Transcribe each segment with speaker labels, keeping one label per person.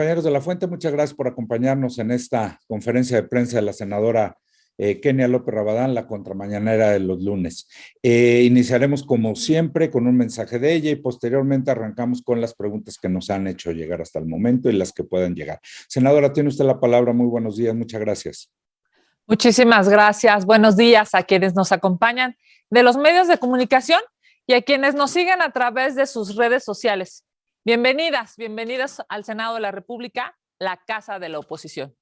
Speaker 1: Compañeros de la Fuente, muchas gracias por acompañarnos en esta conferencia de prensa de la senadora Kenia López Rabadán, la contramañanera de los lunes. Iniciaremos como siempre con un mensaje de ella y posteriormente arrancamos con las preguntas que nos han hecho llegar hasta el momento y las que puedan llegar. Senadora, tiene usted la palabra. Muy buenos días, muchas gracias.
Speaker 2: Muchísimas gracias. Buenos días a quienes nos acompañan de los medios de comunicación y a quienes nos siguen a través de sus redes sociales. Bienvenidas, bienvenidos al Senado de la República, la Casa de la Oposición.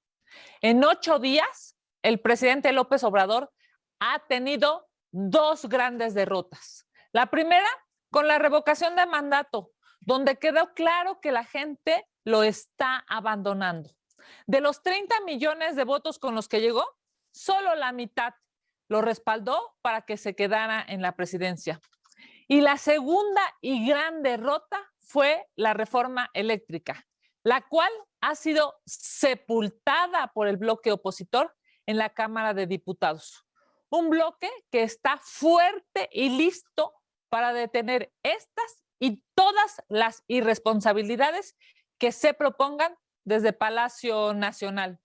Speaker 2: En 8 días, el presidente López Obrador ha tenido 2 grandes derrotas. La primera, con la revocación de mandato, donde quedó claro que la gente lo está abandonando. De los 30 millones de votos con los que llegó, solo la mitad lo respaldó para que se quedara en la presidencia. Y la segunda y gran derrota fue la reforma eléctrica, la cual ha sido sepultada por el bloque opositor en la Cámara de Diputados. Un bloque que está fuerte y listo para detener estas y todas las irresponsabilidades que se propongan desde Palacio Nacional.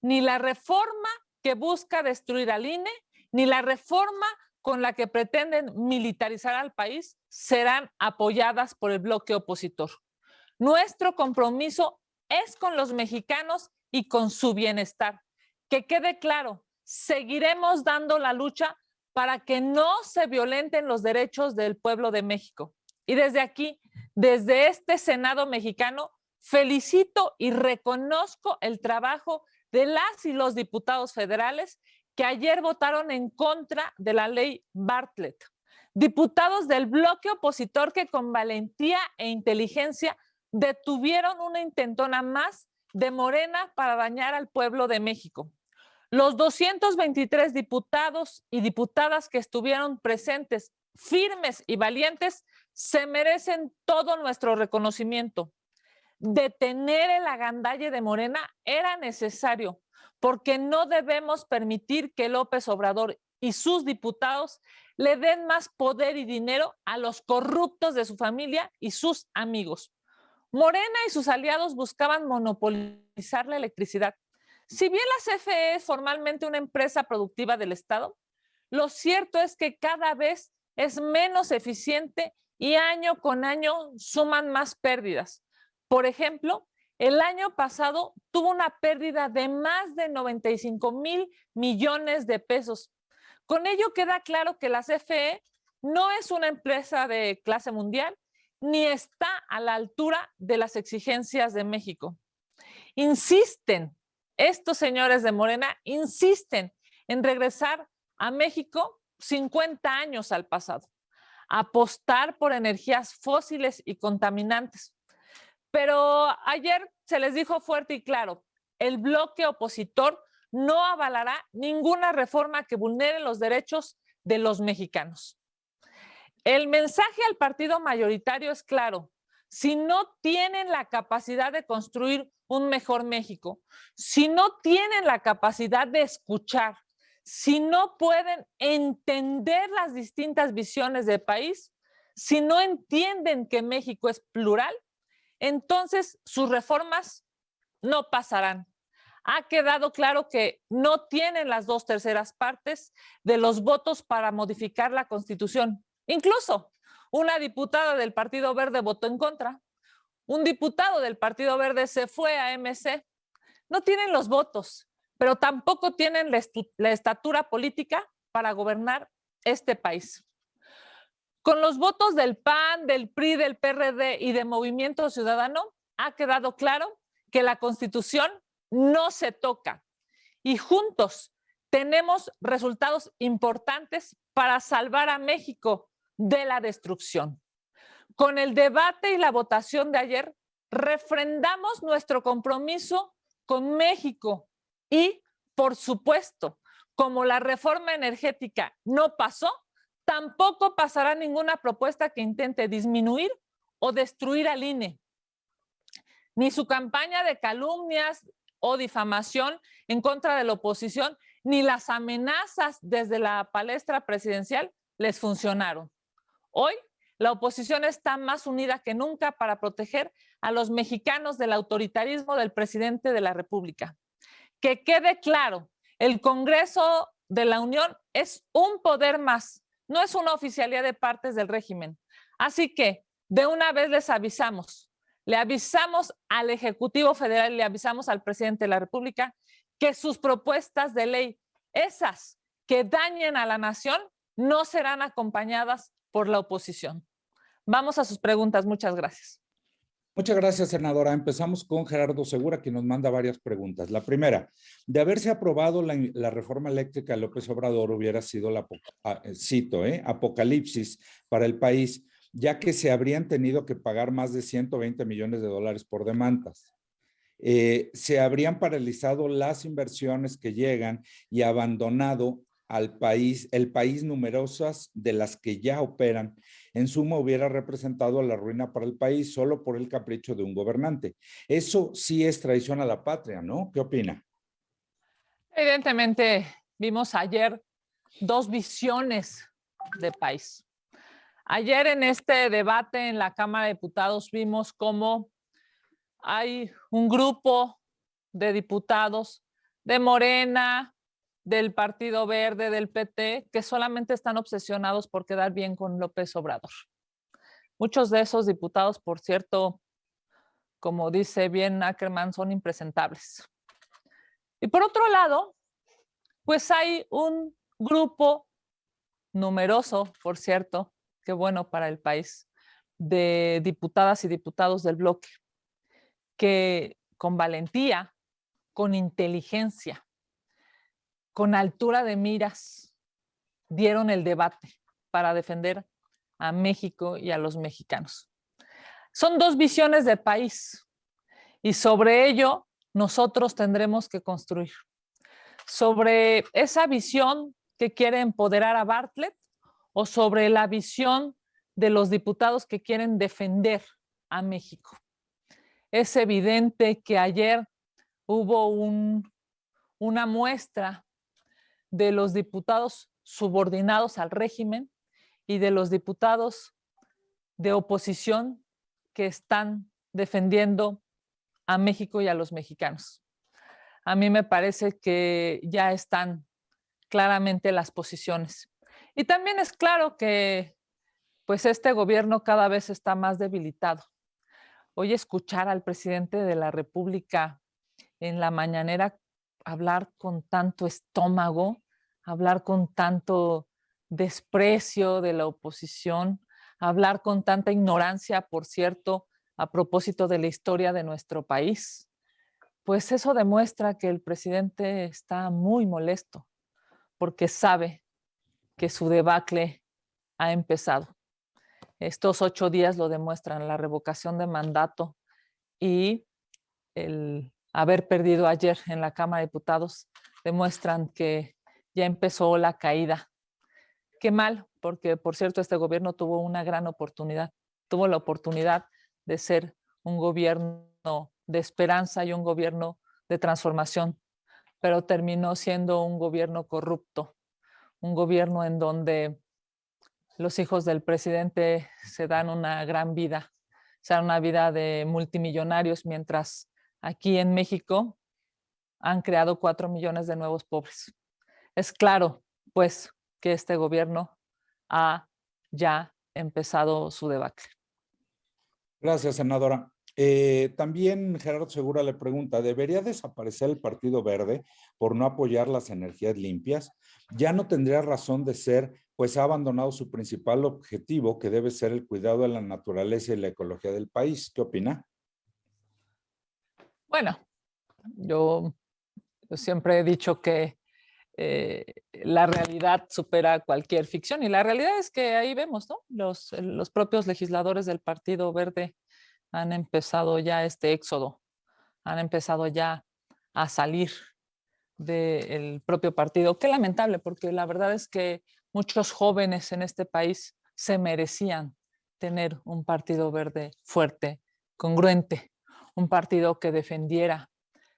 Speaker 2: Ni la reforma que busca destruir al INE, ni la reforma con la que pretenden militarizar al país serán apoyadas por el bloque opositor. Nuestro compromiso es con los mexicanos y con su bienestar. Que quede claro, seguiremos dando la lucha para que no se violenten los derechos del pueblo de México. Y desde aquí, desde este Senado mexicano, felicito y reconozco el trabajo de las y los diputados federales que ayer votaron en contra de la ley Bartlett. Diputados del bloque opositor que con valentía e inteligencia detuvieron una intentona más de Morena para dañar al pueblo de México. Los 223 diputados y diputadas que estuvieron presentes, firmes y valientes, se merecen todo nuestro reconocimiento. Detener el agandalle de Morena era necesario, porque no debemos permitir que López Obrador y sus diputados le den más poder y dinero a los corruptos de su familia y sus amigos. Morena y sus aliados buscaban monopolizar la electricidad. Si bien la CFE es formalmente una empresa productiva del Estado, lo cierto es que cada vez es menos eficiente y año con año suman más pérdidas. Por ejemplo, el año pasado tuvo una pérdida de más de 95,000 millones de pesos. Con ello queda claro que la CFE no es una empresa de clase mundial ni está a la altura de las exigencias de México. Insisten, estos señores de Morena insisten en regresar a México 50 años al pasado, apostar por energías fósiles y contaminantes. Pero ayer se les dijo fuerte y claro, el bloque opositor no avalará ninguna reforma que vulnere los derechos de los mexicanos. El mensaje al partido mayoritario es claro. Si no tienen la capacidad de construir un mejor México, si no tienen la capacidad de escuchar, si no pueden entender las distintas visiones del país, si no entienden que México es plural, entonces sus reformas no pasarán. Ha quedado claro que no tienen las 2/3 partes de los votos para modificar la Constitución. Incluso una diputada del Partido Verde votó en contra. Un diputado del Partido Verde se fue a MC. No tienen los votos, pero tampoco tienen la estatura política para gobernar este país. Con los votos del PAN, del PRI, del PRD y de Movimiento Ciudadano, ha quedado claro que la Constitución no se toca. Y juntos tenemos resultados importantes para salvar a México de la destrucción. Con el debate y la votación de ayer, refrendamos nuestro compromiso con México y, por supuesto, como la reforma energética no pasó, tampoco pasará ninguna propuesta que intente disminuir o destruir al INE. Ni su campaña de calumnias o difamación en contra de la oposición, ni las amenazas desde la palestra presidencial les funcionaron. Hoy, la oposición está más unida que nunca para proteger a los mexicanos del autoritarismo del presidente de la República. Que quede claro, el Congreso de la Unión es un poder más, no es una oficialía de partes del régimen. Así que, de una vez les avisamos, le avisamos al Ejecutivo Federal y le avisamos al presidente de la República que sus propuestas de ley, esas que dañen a la nación, no serán acompañadas por la oposición. Vamos a sus preguntas. Muchas gracias.
Speaker 1: Muchas gracias, senadora. Empezamos con Gerardo Segura, que nos manda varias preguntas. La primera, de haberse aprobado la reforma eléctrica de López Obrador, hubiera sido cito, apocalipsis para el país, ya que se habrían tenido que pagar más de 120 millones de dólares por demandas. Se habrían paralizado las inversiones que llegan y abandonado el país numerosas de las que ya operan. En suma, hubiera representado la ruina para el país solo por el capricho de un gobernante. Eso sí es traición a la patria, ¿no? ¿Qué opina?
Speaker 2: Evidentemente, vimos ayer dos visiones de país. Ayer en este debate en la Cámara de Diputados vimos cómo hay un grupo de diputados de Morena, del Partido Verde, del PT, que solamente están obsesionados por quedar bien con López Obrador. Muchos de esos diputados, por cierto, como dice bien Ackerman, son impresentables. Y por otro lado, pues hay un grupo numeroso, por cierto, qué bueno para el país, de diputadas y diputados del bloque, que con valentía, con inteligencia, con altura de miras, dieron el debate para defender a México y a los mexicanos. Son dos visiones de país y sobre ello nosotros tendremos que construir. Sobre esa visión que quiere empoderar a Bartlett o sobre la visión de los diputados que quieren defender a México. Es evidente que ayer hubo una muestra de los diputados subordinados al régimen y de los diputados de oposición que están defendiendo a México y a los mexicanos. A mí me parece que ya están claramente las posiciones. Y también es claro que pues este gobierno cada vez está más debilitado. Hoy escuchar al presidente de la República en la mañanera hablar con tanto estómago, hablar con tanto desprecio de la oposición, hablar con tanta ignorancia, por cierto, a propósito de la historia de nuestro país, pues eso demuestra que el presidente está muy molesto porque sabe que su debacle ha empezado. Estos 8 días lo demuestran, la revocación de mandato y el haber perdido ayer en la Cámara de Diputados demuestran que ya empezó la caída. Qué mal, porque por cierto este gobierno tuvo una gran oportunidad, tuvo la oportunidad de ser un gobierno de esperanza y un gobierno de transformación, pero terminó siendo un gobierno corrupto, un gobierno en donde los hijos del presidente se dan una gran vida, se dan una vida de multimillonarios, mientras aquí en México han creado 4 millones de nuevos pobres. Es claro, pues, que este gobierno ha ya empezado su debacle.
Speaker 1: Gracias, senadora. También Gerardo Segura le pregunta, ¿debería desaparecer el Partido Verde por no apoyar las energías limpias? Ya no tendría razón de ser, pues ha abandonado su principal objetivo, que debe ser el cuidado de la naturaleza y la ecología del país. ¿Qué opina?
Speaker 2: Bueno, yo siempre he dicho que la realidad supera cualquier ficción y la realidad es que ahí vemos, ¿no? Los propios legisladores del Partido Verde han empezado ya este éxodo, han empezado ya a salir del propio partido. Qué lamentable, porque la verdad es que muchos jóvenes en este país se merecían tener un Partido Verde fuerte, congruente, un partido que defendiera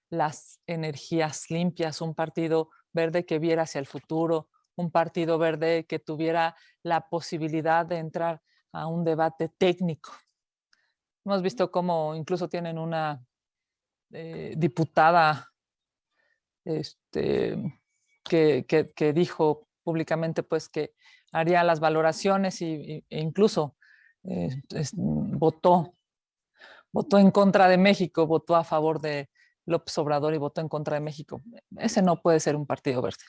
Speaker 2: las energías limpias, un partido verde que viera hacia el futuro, un partido verde que tuviera la posibilidad de entrar a un debate técnico. Hemos visto cómo incluso tienen una diputada que dijo públicamente pues que haría las valoraciones e incluso votó en contra de México, votó a favor de López Obrador y votó en contra de México. Ese no puede ser un partido verde.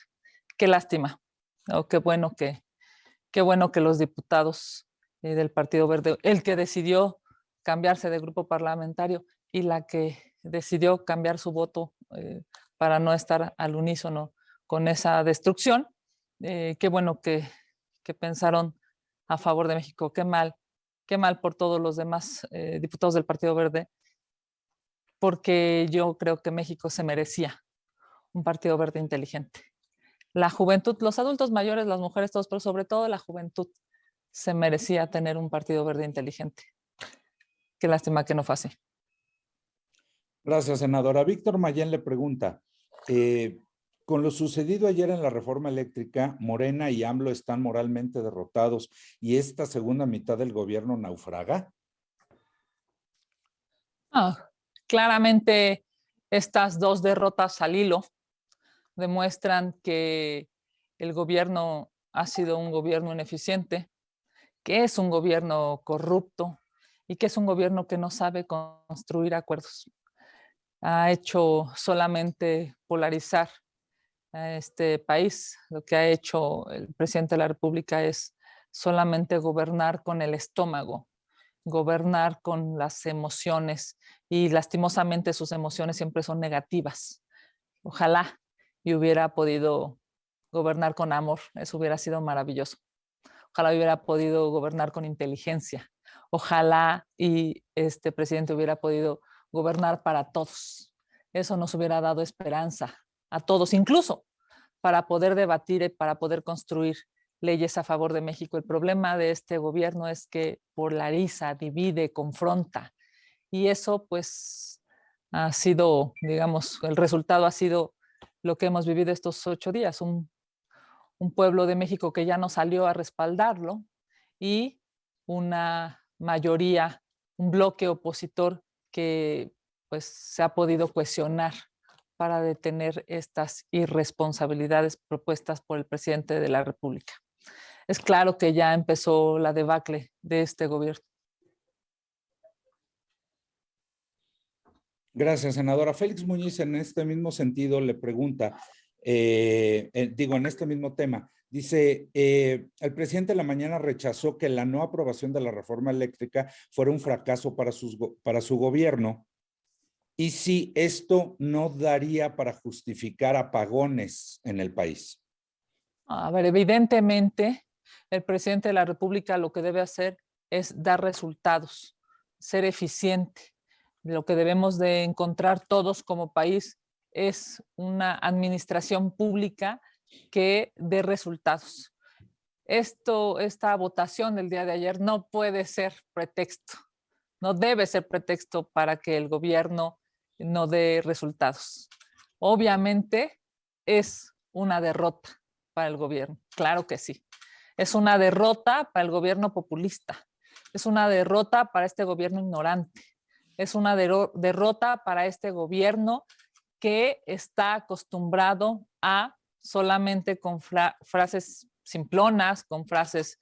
Speaker 2: Qué lástima. ¿No? Qué bueno que los diputados del Partido Verde, el que decidió cambiarse de grupo parlamentario y la que decidió cambiar su voto para no estar al unísono con esa destrucción, qué bueno que pensaron a favor de México. Qué mal por todos los demás diputados del Partido Verde, porque yo creo que México se merecía un Partido Verde inteligente. La juventud, los adultos mayores, las mujeres, todos, pero sobre todo la juventud se merecía tener un Partido Verde inteligente. Qué lástima que no fue así.
Speaker 1: Gracias, senadora. Víctor Mayén le pregunta, con lo sucedido ayer en la reforma eléctrica, Morena y AMLO están moralmente derrotados y esta segunda mitad del gobierno naufraga.
Speaker 2: Claramente estas dos derrotas al hilo demuestran que el gobierno ha sido un gobierno ineficiente, que es un gobierno corrupto y que es un gobierno que no sabe construir acuerdos. Ha hecho solamente polarizar a este país. Lo que ha hecho el presidente de la República es solamente gobernar con el estómago, gobernar con las emociones y lastimosamente sus emociones siempre son negativas. Ojalá y hubiera podido gobernar con amor, eso hubiera sido maravilloso. Ojalá hubiera podido gobernar con inteligencia. Ojalá y este presidente hubiera podido gobernar para todos. Eso nos hubiera dado esperanza a todos, incluso para poder debatir y para poder construir leyes a favor de México. El problema de este gobierno es que polariza, divide, confronta. Y eso pues ha sido, digamos, el resultado ha sido lo que hemos vivido estos 8 días, un pueblo de México que ya no salió a respaldarlo y una mayoría, un bloque opositor que pues se ha podido cohesionar para detener estas irresponsabilidades propuestas por el presidente de la República. Es claro que ya empezó la debacle de este gobierno.
Speaker 1: Gracias, senadora. Félix Muñiz, en este mismo sentido, le pregunta, en este mismo tema, dice, el presidente de la mañana rechazó que la no aprobación de la reforma eléctrica fuera un fracaso para su gobierno. Y si esto no daría para justificar apagones en el país.
Speaker 2: A ver, evidentemente, el presidente de la República lo que debe hacer es dar resultados, ser eficiente. Lo que debemos de encontrar todos como país es una administración pública que dé resultados. Esta votación del día de ayer no puede ser pretexto, no debe ser pretexto para que el gobierno no dé resultados. Obviamente es una derrota para el gobierno, claro que sí. Es una derrota para el gobierno populista, es una derrota para este gobierno ignorante, es una derrota para este gobierno que está acostumbrado a solamente con frases simplonas, con frases,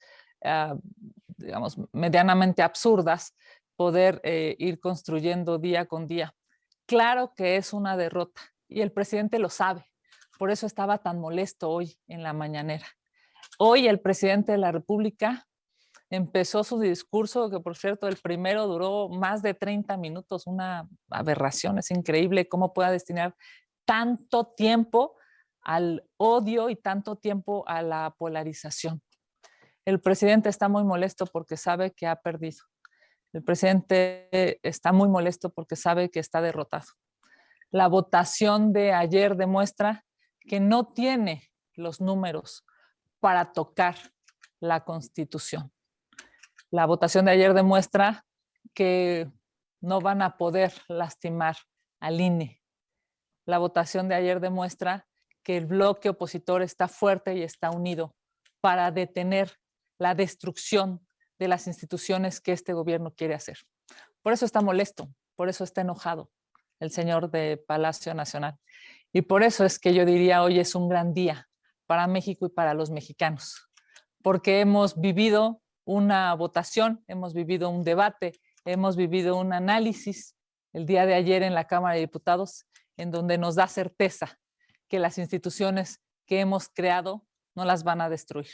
Speaker 2: digamos, medianamente absurdas, poder ir construyendo día con día. Claro que es una derrota y el presidente lo sabe. Por eso estaba tan molesto hoy en la mañanera. Hoy el presidente de la República empezó su discurso, que por cierto el primero duró más de 30 minutos, una aberración, es increíble cómo pueda destinar tanto tiempo al odio y tanto tiempo a la polarización. El presidente está muy molesto porque sabe que ha perdido. El presidente está muy molesto porque sabe que está derrotado. La votación de ayer demuestra que no tiene los números para tocar la Constitución. La votación de ayer demuestra que no van a poder lastimar al INE. La votación de ayer demuestra que el bloque opositor está fuerte y está unido para detener la destrucción de las instituciones que este gobierno quiere hacer. Por eso está molesto, por eso está enojado el señor de Palacio Nacional. Y por eso es que yo diría hoy es un gran día para México y para los mexicanos, porque hemos vivido una votación, hemos vivido un debate, hemos vivido un análisis el día de ayer en la Cámara de Diputados, en donde nos da certeza que las instituciones que hemos creado no las van a destruir.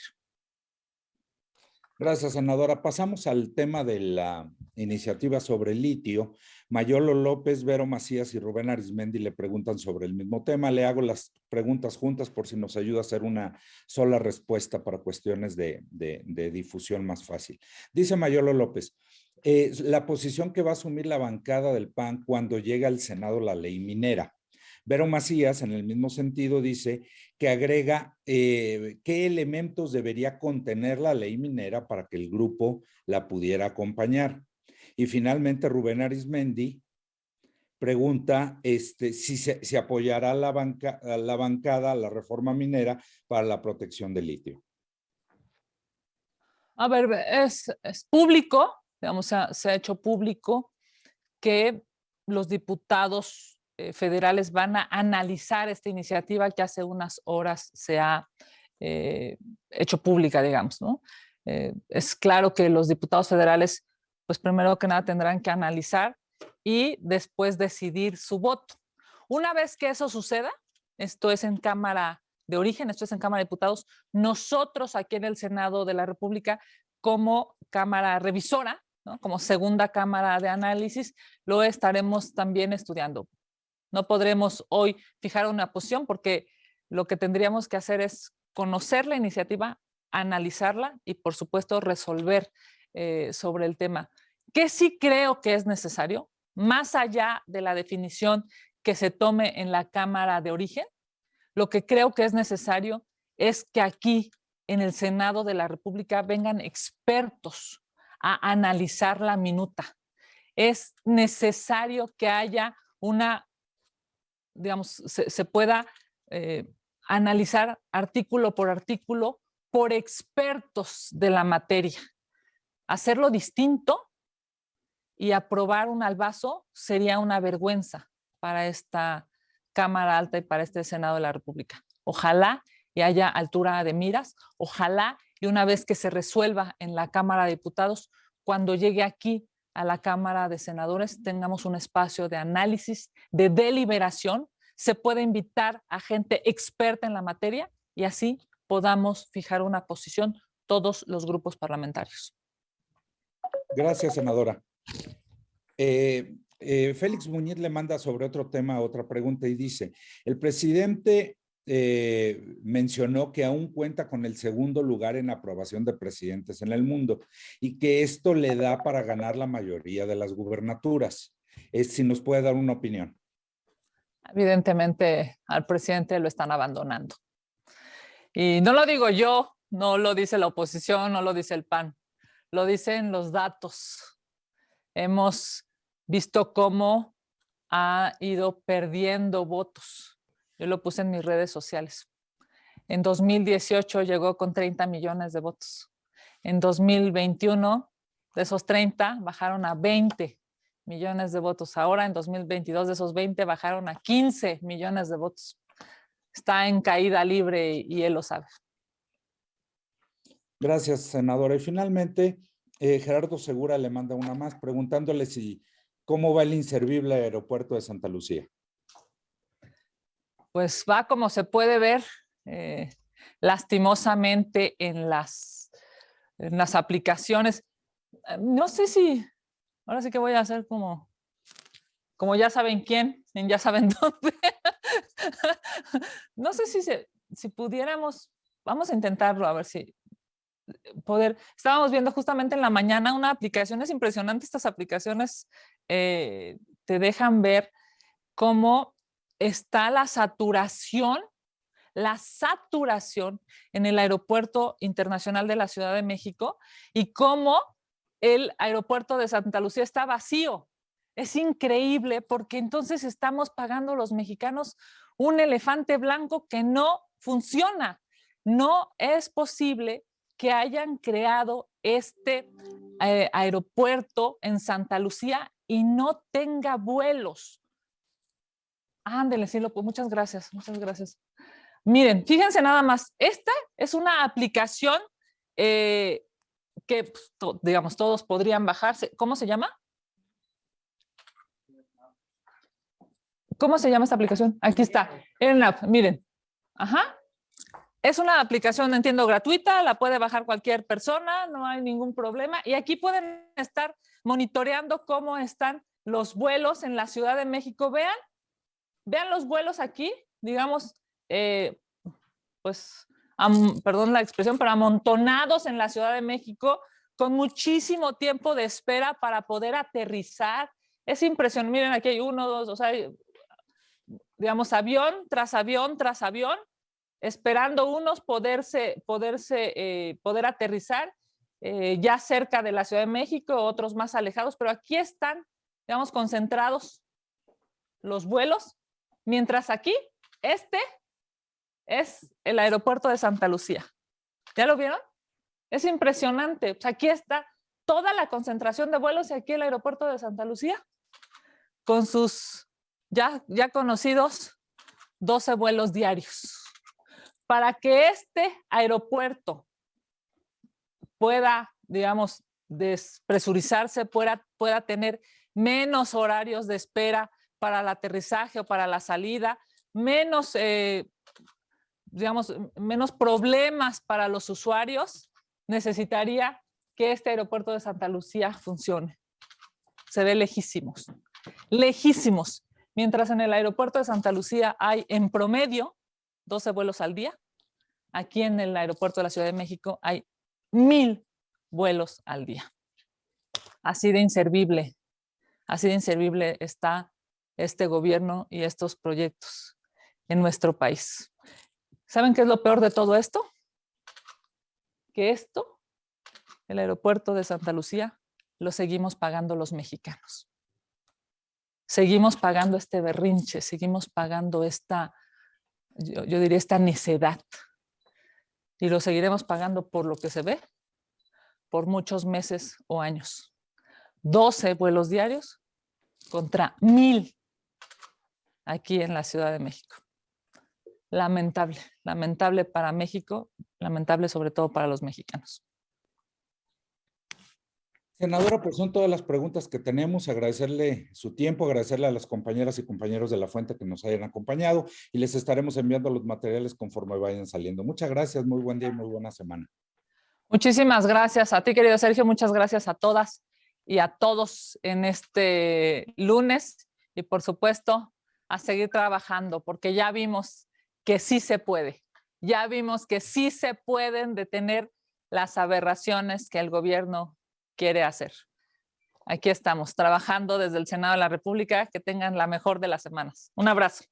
Speaker 1: Gracias, senadora. Pasamos al tema de la iniciativa sobre el litio. Mayolo López, Vero Macías y Rubén Arizmendi le preguntan sobre el mismo tema. Le hago las preguntas juntas por si nos ayuda a hacer una sola respuesta para cuestiones de difusión más fácil. Dice Mayolo López, la posición que va a asumir la bancada del PAN cuando llegue al Senado la ley minera. Vero Macías, en el mismo sentido, dice que agrega qué elementos debería contener la ley minera para que el grupo la pudiera acompañar. Y finalmente, Rubén Arizmendi pregunta si apoyará a la bancada, la reforma minera para la protección del litio.
Speaker 2: A ver, es público, digamos, se ha hecho público que los diputados federales van a analizar esta iniciativa que hace unas horas se ha hecho pública, digamos, ¿no? Es claro que los diputados federales, pues primero que nada tendrán que analizar y después decidir su voto. Una vez que eso suceda, esto es en Cámara de Origen, esto es en Cámara de Diputados, nosotros aquí en el Senado de la República, como Cámara Revisora, ¿no? Como segunda Cámara de Análisis, lo estaremos también estudiando. No podremos hoy fijar una posición porque lo que tendríamos que hacer es conocer la iniciativa, analizarla y, por supuesto, resolver sobre el tema. ¿Qué sí creo que es necesario? Más allá de la definición que se tome en la Cámara de Origen, lo que creo que es necesario es que aquí, en el Senado de la República, vengan expertos a analizar la minuta. Es necesario que haya una, digamos, se pueda analizar artículo por expertos de la materia. Hacerlo distinto y aprobar un albazo sería una vergüenza para esta Cámara Alta y para este Senado de la República. Ojalá y haya altura de miras, ojalá y una vez que se resuelva en la Cámara de Diputados, cuando llegue aquí a la Cámara de Senadores, tengamos un espacio de análisis, de deliberación, se puede invitar a gente experta en la materia y así podamos fijar una posición todos los grupos parlamentarios.
Speaker 1: Gracias, senadora. Félix Muñiz le manda sobre otro tema otra pregunta y dice, el presidente mencionó que aún cuenta con el segundo lugar en aprobación de presidentes en el mundo y que esto le da para ganar la mayoría de las gubernaturas. Si nos puede dar una opinión.
Speaker 2: Evidentemente al presidente lo están abandonando. Y no lo digo yo, no lo dice la oposición, no lo dice el PAN, lo dicen los datos. Hemos visto cómo ha ido perdiendo votos. Yo lo puse en mis redes sociales. En 2018 llegó con 30 millones de votos. En 2021, de esos 30, bajaron a 20 millones de votos. Ahora, en 2022, de esos 20, bajaron a 15 millones de votos. Está en caída libre y él lo sabe.
Speaker 1: Gracias, senadora. Y finalmente, Gerardo Segura le manda una más preguntándole cómo va el inservible aeropuerto de Santa Lucía.
Speaker 2: Pues va como se puede ver, lastimosamente en las aplicaciones. No sé si, ahora sí que voy a hacer como ya saben quién, ya saben dónde. No sé si pudiéramos, vamos a intentarlo, a ver si estábamos viendo justamente en la mañana una aplicación, es impresionante, estas aplicaciones te dejan ver cómo está la saturación en el Aeropuerto Internacional de la Ciudad de México y cómo el aeropuerto de Santa Lucía está vacío. Es increíble porque entonces estamos pagando los mexicanos un elefante blanco que no funciona. No es posible que hayan creado este aeropuerto en Santa Lucía y no tenga vuelos. Ándele, sí, pues muchas gracias, muchas gracias. Miren, fíjense nada más, esta es una aplicación que, pues, digamos, todos podrían bajarse. ¿Cómo se llama? ¿Cómo se llama esta aplicación? Aquí está, AirNav, miren. Ajá. Es una aplicación, entiendo, gratuita, la puede bajar cualquier persona, no hay ningún problema. Y aquí pueden estar monitoreando cómo están los vuelos en la Ciudad de México. Vean los vuelos aquí, digamos, pues, perdón la expresión, pero amontonados en la Ciudad de México, con muchísimo tiempo de espera para poder aterrizar. Es impresionante. Miren, aquí hay uno, dos, o sea, digamos, avión tras avión tras avión, esperando unos poder aterrizar ya cerca de la Ciudad de México, otros más alejados, pero aquí están, digamos, concentrados los vuelos, mientras aquí, este es el aeropuerto de Santa Lucía. ¿Ya lo vieron? Es impresionante. Pues aquí está toda la concentración de vuelos y aquí el aeropuerto de Santa Lucía, con sus ya conocidos 12 vuelos diarios. Para que este aeropuerto pueda, digamos, despresurizarse, pueda tener menos horarios de espera para el aterrizaje o para la salida, menos, digamos, menos problemas para los usuarios, necesitaría que este aeropuerto de Santa Lucía funcione. Se ve lejísimos, lejísimos. Mientras en el aeropuerto de Santa Lucía hay en promedio 12 vuelos al día, aquí en el aeropuerto de la Ciudad de México hay 1000 vuelos al día. Así de inservible está este gobierno y estos proyectos en nuestro país. ¿Saben qué es lo peor de todo esto? Que esto, el aeropuerto de Santa Lucía, lo seguimos pagando los mexicanos. Seguimos pagando este berrinche, seguimos pagando esta, yo diría, esta necedad. Y lo seguiremos pagando por lo que se ve, por muchos meses o años. 12 vuelos diarios contra 1000 aquí en la Ciudad de México. Lamentable, lamentable para México, lamentable sobre todo para los mexicanos.
Speaker 1: Senadora, pues son todas las preguntas que tenemos. Agradecerle su tiempo, agradecerle a las compañeras y compañeros de La Fuente que nos hayan acompañado y les estaremos enviando los materiales conforme vayan saliendo. Muchas gracias, muy buen día y muy buena semana.
Speaker 2: Muchísimas gracias a ti, querido Sergio, muchas gracias a todas y a todos en este lunes y por supuesto a seguir trabajando porque ya vimos que sí se puede, ya vimos que sí se pueden detener las aberraciones que el gobierno quiere hacer. Aquí estamos trabajando desde el Senado de la República. Que tengan la mejor de las semanas. Un abrazo.